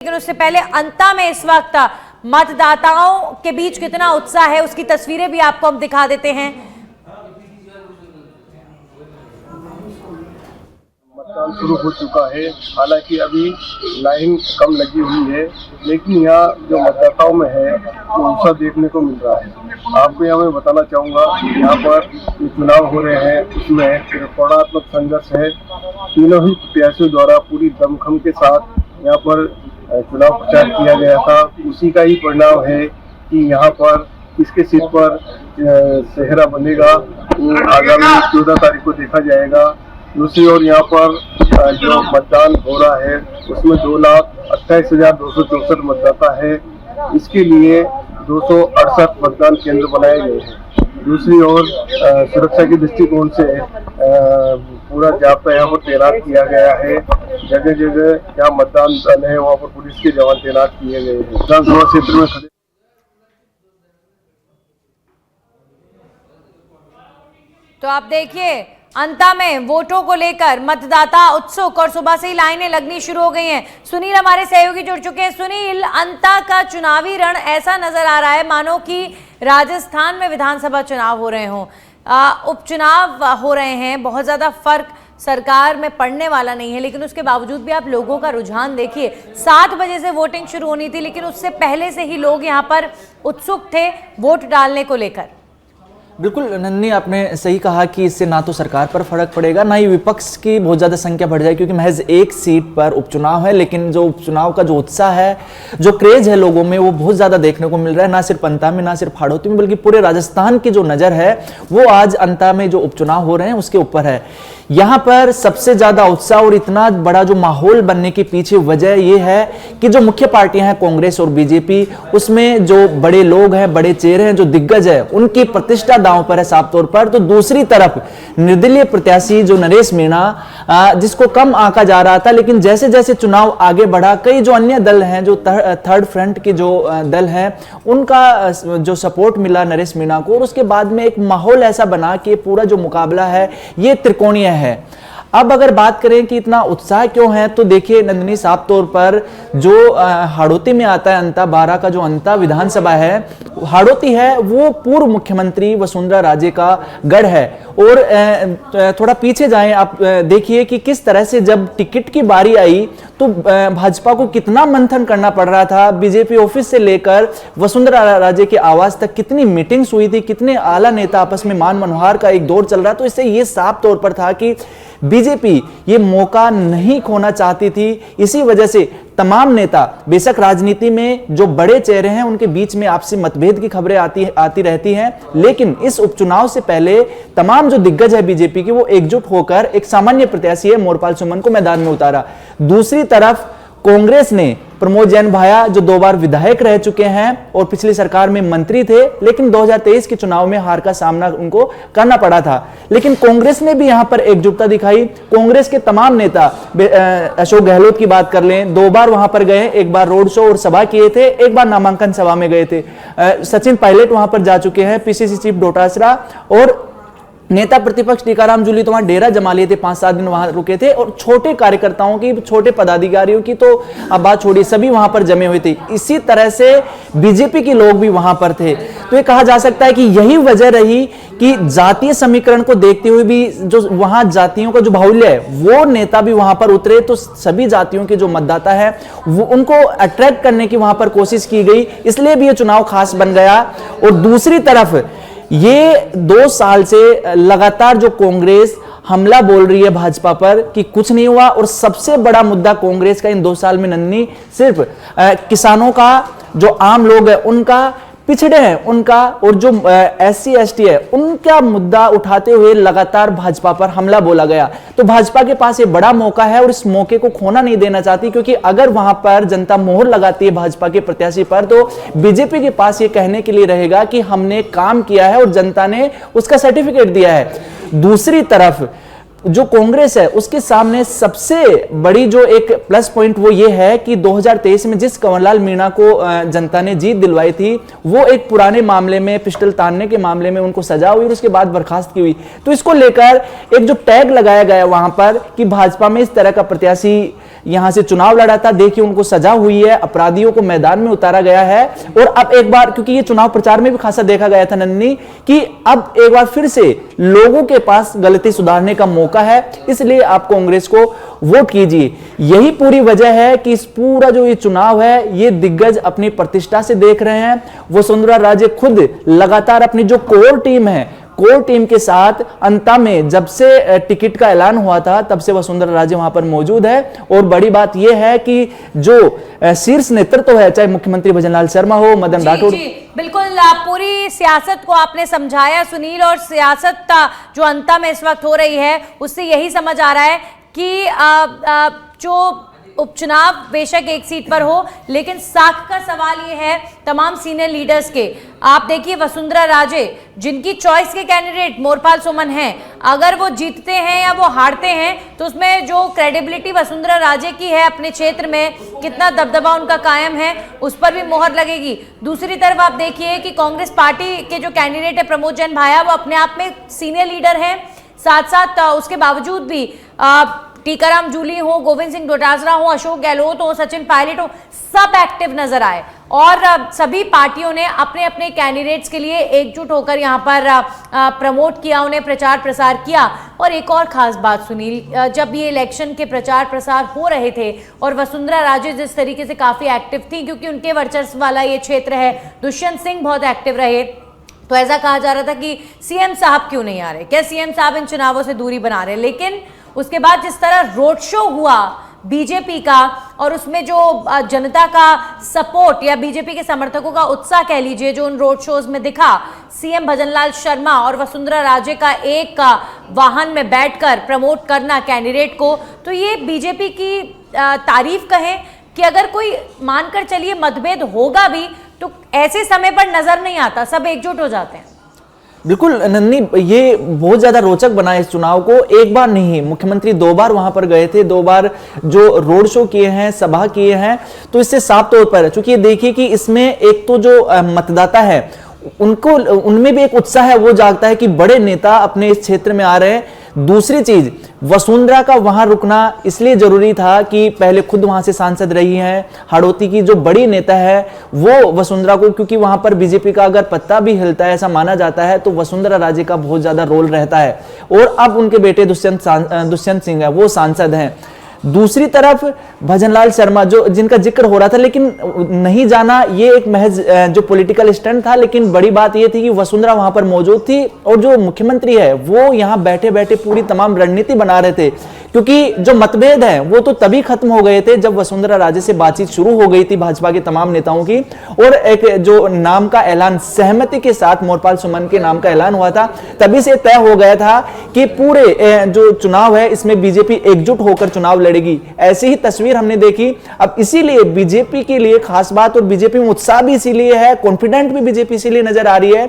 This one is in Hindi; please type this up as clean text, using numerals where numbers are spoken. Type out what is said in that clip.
लेकिन उससे पहले अंता में इस वक्त मतदाताओं के बीच कितना उत्साह है उसकी तस्वीरें भी आपको हम दिखा देते हैं। मतदान शुरू हो चुका है। हालांकि अभी लाइन कम लगी हुई है, लेकिन यहाँ जो मतदाताओं में है वो उत्साह देखने को मिल रहा है। आपको यहाँ मैं बताना चाहूँगा कि यहाँ पर जो चुनाव हो रहे हैं उसमें त्रिकोणात्मक संघर्ष है। तीनों ही प्रत्याशियों द्वारा पूरी दमखम के साथ यहाँ पर चुनाव प्रचार किया गया था। उसी का ही परिणाम है कि यहाँ पर किसके सीट पर सेहरा बनेगा वो आगामी 14 तारीख को देखा जाएगा। दूसरी ओर यहाँ पर जो मतदान हो रहा है उसमें 2,28,264 मतदाता है। इसके लिए 268 मतदान केंद्र बनाए गए हैं। दूसरी ओर सुरक्षा के दृष्टिकोण से पूरा जाब्ता यहाँ पर तैनात किया गया है। जगह जगह जहाँ मतदान दल है वहाँ पर पुलिस के जवान तैनात किए गए हैं। विधानसभा क्षेत्र में खड़े तो आप देखिए अंता में वोटों को लेकर मतदाता उत्सुक और सुबह से ही लाइनें लगनी शुरू हो गई हैं। सुनील हमारे सहयोगी जुड़ चुके हैं। सुनील, अंता का चुनावी रण ऐसा नजर आ रहा है मानो कि राजस्थान में विधानसभा चुनाव हो रहे हों, उपचुनाव हो रहे हैं। बहुत ज्यादा फर्क सरकार में पड़ने वाला नहीं है, लेकिन उसके बावजूद भी आप लोगों का रुझान देखिए। 7 बजे से वोटिंग शुरू होनी थी, लेकिन उससे पहले से ही लोग यहाँ पर उत्सुक थे वोट डालने को लेकर। बिल्कुल नन्नी, आपने सही कहा कि इससे ना तो सरकार पर फर्क पड़ेगा, ना ही विपक्ष की बहुत ज़्यादा संख्या बढ़ जाएगी, क्योंकि महज एक सीट पर उपचुनाव है। लेकिन जो उपचुनाव का जो उत्साह है, जो क्रेज है लोगों में, वो बहुत ज़्यादा देखने को मिल रहा है। ना सिर्फ अंता में, ना सिर्फ हाड़ौती में, बल्कि पूरे राजस्थान की जो नज़र है वो आज अंता में जो उपचुनाव हो रहे हैं उसके ऊपर है। यहाँ पर सबसे ज़्यादा उत्साह और इतना बड़ा जो माहौल बनने के पीछे वजह यह है कि जो मुख्य पार्टियां हैं कांग्रेस और बीजेपी, उसमें जो बड़े लोग हैं, बड़े चेहरे हैं, जो दिग्गज है, उनकी प्रतिष्ठा दांव पर है साफ तौर पर। तो दूसरी तरफ निर्दलीय प्रत्याशी जो नरेश मीणा, जिसको कम आंका जा रहा था, लेकिन जैसे जैसे चुनाव आगे बढ़ा, कई जो अन्य दल हैं, जो थर्ड फ्रंट के जो दल हैं, उनका जो सपोर्ट मिला नरेश मीणा को, और उसके बाद में एक माहौल ऐसा बना कि पूरा जो मुकाबला है ये त्रिकोणीय है। अब अगर बात करें कि इतना उत्साह क्यों है, तो देखिए नंदिनी, साफ तौर पर जो हाड़ौती में आता है, अंता 12 का जो अंता विधानसभा है, हाड़ौती है, वो पूर्व मुख्यमंत्री वसुंधरा राजे का गढ़ है। और थोड़ा पीछे जाएं आप, देखिए कि किस तरह से जब टिकट की बारी आई तो भाजपा को कितना मंथन करना पड़ रहा था। बीजेपी ऑफिस से लेकर वसुंधरा राजे के आवास तक कितनी मीटिंग्स हुई थी, कितने आला नेता आपस में मान मनोहार का एक दौर चल रहा। तो इससे ये साफ तौर पर था कि बीजेपी ये मौका नहीं खोना चाहती थी। इसी वजह से तमाम नेता, बेशक राजनीति में जो बड़े चेहरे हैं उनके बीच में आपसी मतभेद की खबरें आती रहती हैं, लेकिन इस उपचुनाव से पहले तमाम जो दिग्गज है बीजेपी की, वो एकजुट होकर एक सामान्य प्रत्याशी है मोरपाल सुमन को मैदान में उतारा। दूसरी तरफ कांग्रेस ने प्रमोद जैन भाया, जो 2 बार विधायक रह चुके हैं और पिछली सरकार में मंत्री थे, लेकिन 2023 के चुनाव में हार का सामना उनको करना पड़ा था, लेकिन कांग्रेस ने भी यहां पर एकजुटता दिखाई। कांग्रेस के तमाम नेता, अशोक गहलोत की बात कर लें, 2 बार वहां पर गए, एक बार रोड शो और सभा किए थे, एक बार नामांकन सभा में गए थे। सचिन पायलट वहां पर जा चुके हैं, पीसीसी चीफ डोटासरा, और नेता प्रतिपक्ष टीकाराम जूली तो वहां डेरा जमा लिए थे, 5-7 दिन वहां रुके थे। और छोटे कार्यकर्ताओं की, छोटे पदाधिकारियों की तो अब बात छोड़िए, सभी वहां पर जमे हुए थे। इसी तरह से बीजेपी के लोग भी वहां पर थे। तो ये कहा जा सकता है कि यही वजह रही कि जातीय समीकरण को देखते हुए भी जो वहां जातियों का जो बाहुल्य है, वो नेता भी वहां पर उतरे। तो सभी जातियों के जो मतदाता है वो उनको अट्रैक्ट करने की वहां पर कोशिश की गई, इसलिए भी ये चुनाव खास बन गया। और दूसरी तरफ ये 2 साल से लगातार जो कांग्रेस हमला बोल रही है भाजपा पर कि कुछ नहीं हुआ, और सबसे बड़ा मुद्दा कांग्रेस का इन 2 साल में नन्नी सिर्फ किसानों का, जो आम लोग है उनका, पिछड़े हैं उनका, और जो SC ST है उनका मुद्दा उठाते हुए लगातार भाजपा पर हमला बोला गया। तो भाजपा के पास ये बड़ा मौका है और इस मौके को खोना नहीं देना चाहती, क्योंकि अगर वहां पर जनता मोहर लगाती है भाजपा के प्रत्याशी पर, तो बीजेपी के पास ये कहने के लिए रहेगा कि हमने काम किया है और जनता ने उसका सर्टिफिकेट दिया है। दूसरी तरफ जो कांग्रेस है उसके सामने सबसे बड़ी जो एक प्लस पॉइंट वो ये है कि 2023 में जिस कंवरलाल मीणा को जनता ने जीत दिलवाई थी, वो एक पुराने मामले में, पिस्टल तानने के मामले में उनको सजा हुई और उसके बाद बर्खास्त की हुई। तो इसको लेकर एक जो टैग लगाया गया वहां पर कि भाजपा में इस तरह का प्रत्याशी यहां से चुनाव लड़ा था, देखिए उनको सजा हुई है, अपराधियों को मैदान में उतारा गया है। और अब एक बार, क्योंकि ये चुनाव प्रचार में भी खासा देखा गया था नन्नी, कि अब एक बार फिर से लोगों के पास गलती सुधारने का मौका है, इसलिए आप कांग्रेस को वोट कीजिए। यही पूरी वजह है कि इस पूरा जो ये चुनाव है, ये दिग्गज अपनी प्रतिष्ठा से देख रहे हैं। वसुंधरा राजे खुद लगातार अपनी जो कोर टीम है, कोर टीम के साथ अंता में जब से टिकट का ऐलान हुआ था, तब से वसुंधरा राजे वहां पर मौजूद है। और बड़ी बात यह है कि जो शीर्ष नेतृत्व है, चाहे मुख्यमंत्री भजनलाल शर्मा हो, मदन राठौड़, बिल्कुल पूरी सियासत को आपने समझाया सुनील, और सियासत जो अंता में इस वक्त हो रही है, उससे यही समझ आ रहा है कि जो उपचुनाव बेशक एक सीट पर हो, लेकिन साख का सवाल ये है तमाम सीनियर लीडर्स के। आप देखिए वसुंधरा राजे, जिनकी चॉइस के कैंडिडेट मोरपाल सुमन हैं, अगर वो जीतते हैं या वो हारते हैं तो उसमें जो क्रेडिबिलिटी वसुंधरा राजे की है अपने क्षेत्र में, कितना दबदबा उनका कायम है, उस पर भी मोहर लगेगी। दूसरी तरफ आप देखिए कि कांग्रेस पार्टी के जो कैंडिडेट है प्रमोद जैन भाया, वो अपने आप में सीनियर लीडर हैं, साथ साथ उसके बावजूद भी टीकाराम जूली हो, गोविंद सिंह डोटासरा हो, अशोक गहलोत हो, सचिन पायलट हो, सब एक्टिव नजर आए। और सभी पार्टियों ने अपने अपने कैंडिडेट्स के लिए एकजुट होकर यहाँ पर प्रमोट किया, उन्हें प्रचार प्रसार किया। और एक और खास बात सुनील, जब ये इलेक्शन के प्रचार प्रसार हो रहे थे और वसुंधरा राजे जिस तरीके से काफी एक्टिव थी, क्योंकि उनके वर्चस्व वाला ये क्षेत्र है, दुष्यंत सिंह बहुत एक्टिव रहे, तो ऐसा कहा जा रहा था कि सीएम साहब क्यों नहीं आ रहे, क्या सीएम साहब इन चुनावों से दूरी बना रहे। लेकिन उसके बाद जिस तरह रोड शो हुआ बीजेपी का, और उसमें जो जनता का सपोर्ट या बीजेपी के समर्थकों का उत्साह कह लीजिए, जो उन रोड शोज में दिखा, सीएम भजनलाल शर्मा और वसुंधरा राजे का एक वाहन में बैठकर प्रमोट करना कैंडिडेट को, तो ये बीजेपी की तारीफ कहें कि अगर कोई मानकर चलिए मतभेद होगा भी, तो ऐसे समय पर नजर नहीं आता, सब एकजुट हो जाते हैं। बिल्कुल नन्नी, ये बहुत ज्यादा रोचक बना इस चुनाव को। एक बार नहीं, मुख्यमंत्री 2 बार वहां पर गए थे, 2 बार जो रोड शो किए हैं, सभा किए हैं, तो इससे साफ तौर पर, चूंकि देखिए कि इसमें एक तो जो मतदाता है उनको, उनमें भी एक उत्साह है, वो जागता है कि बड़े नेता अपने इस क्षेत्र में आ रहे हैं। दूसरी चीज, वसुंधरा का वहां रुकना इसलिए जरूरी था कि पहले खुद वहां से सांसद रही हैं, हाड़ौती की जो बड़ी नेता है वो वसुंधरा को, क्योंकि वहां पर बीजेपी का अगर पत्ता भी हिलता है, ऐसा माना जाता है, तो वसुंधरा राजे का बहुत ज्यादा रोल रहता है। और अब उनके बेटे दुष्यंत सिंह है, वो सांसद हैं। दूसरी तरफ भजनलाल शर्मा, जो जिनका जिक्र हो रहा था, लेकिन नहीं जाना ये एक महज जो पॉलिटिकल स्टंट था, लेकिन बड़ी बात ये थी कि वसुंधरा वहां पर मौजूद थी और जो मुख्यमंत्री है वो यहां बैठे बैठे पूरी तमाम रणनीति बना रहे थे, क्योंकि जो मतभेद हैं वो तो तभी खत्म हो गए थे जब वसुंधरा राजे से बातचीत शुरू हो गई थी भाजपा के तमाम नेताओं की, और एक जो नाम का ऐलान सहमति के साथ मोरपाल सुमन के नाम का ऐलान हुआ था, तभी से तय हो गया था कि पूरे जो चुनाव है इसमें बीजेपी एकजुट होकर चुनाव लड़ेगी। ऐसी ही तस्वीर हमने देखी। अब इसीलिए बीजेपी के लिए खास बात, और बीजेपी में उत्साह भी इसीलिए है, कॉन्फिडेंट भी बीजेपी इसीलिए नजर आ रही है